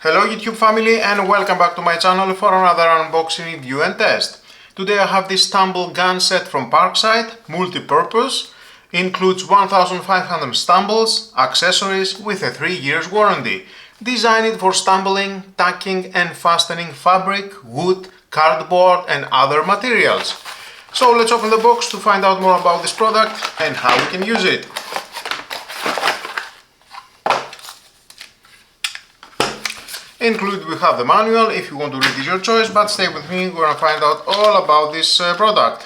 Hello YouTube family and welcome back to my channel for another unboxing, review and test. Today I have this Staple Gun Set from Parkside, multi-purpose, includes 1500 stumbles, accessories with a 3 years warranty. Designed for stumbling, tacking and fastening fabric, wood, cardboard and other materials. So let's open the box to find out more about this product and how we can use it. Included we have the manual. If you want to read it, your choice, but stay with me, we're gonna find out all about this product.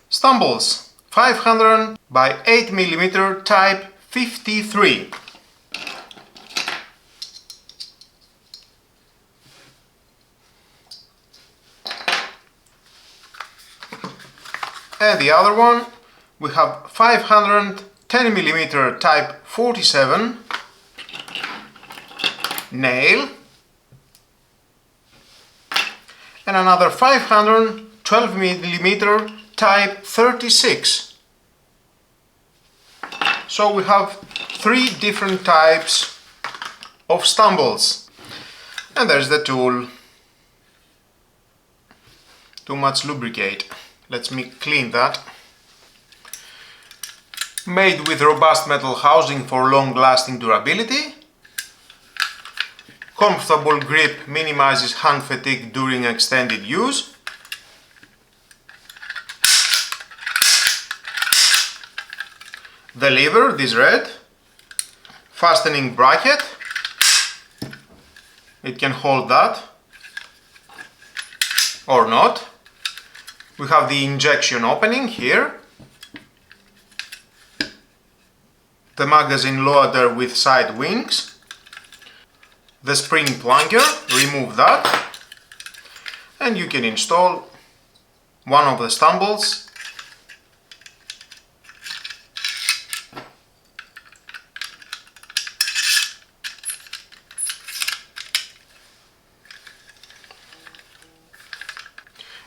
Stumbles 500 by 8mm type 53. And the other one we have 510mm type 47 nail and another 512mm type 36. So we have 3 different types of stumbles. And there's the tool. Too much lubricate. Let me clean that. Made with robust metal housing for long-lasting durability. Comfortable grip minimizes hand fatigue during extended use. The lever, this red, fastening bracket, it can hold that or not. We have the injection opening here, the magazine loader with side wings, the spring plunger, remove that, and you can install one of the stumbles.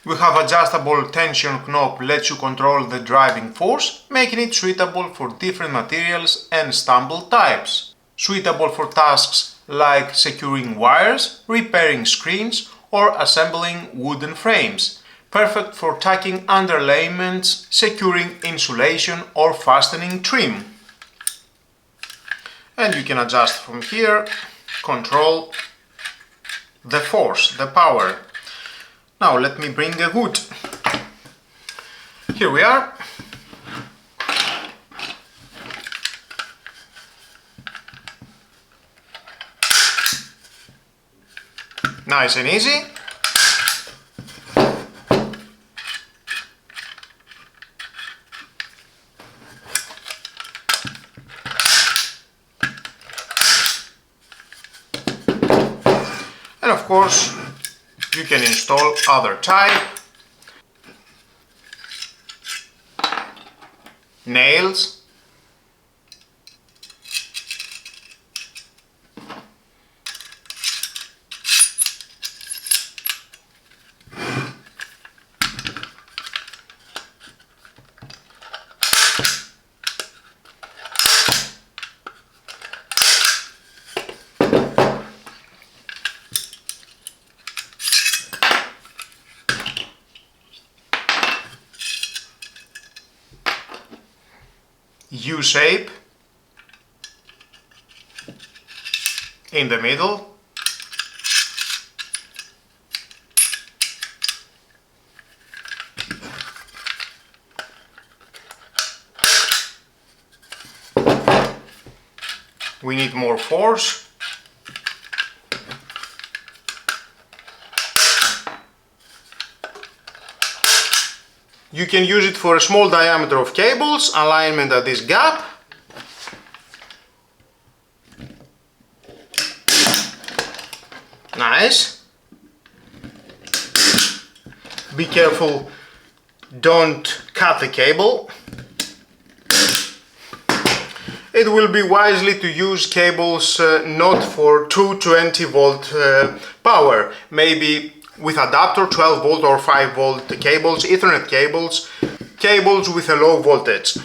We have adjustable tension knob, lets you control the driving force, making it suitable for different materials and stumble types. Suitable for tasks like securing wires, repairing screens or assembling wooden frames. Perfect for tacking underlayments, securing insulation or fastening trim. And you can adjust from here, control the force, the power. Now let me bring the wood. Here we are. Nice and easy. And of course, you can install other type, nails, U-shape in the middle, we need more force. You can use it for a small diameter of cables, alignment at this gap. Nice. Be careful, don't cut the cable. it will be wisely to use cables not for 220 volt power, maybe with adapter 12 volt or 5 volt cables, Ethernet cables, cables with a low voltage.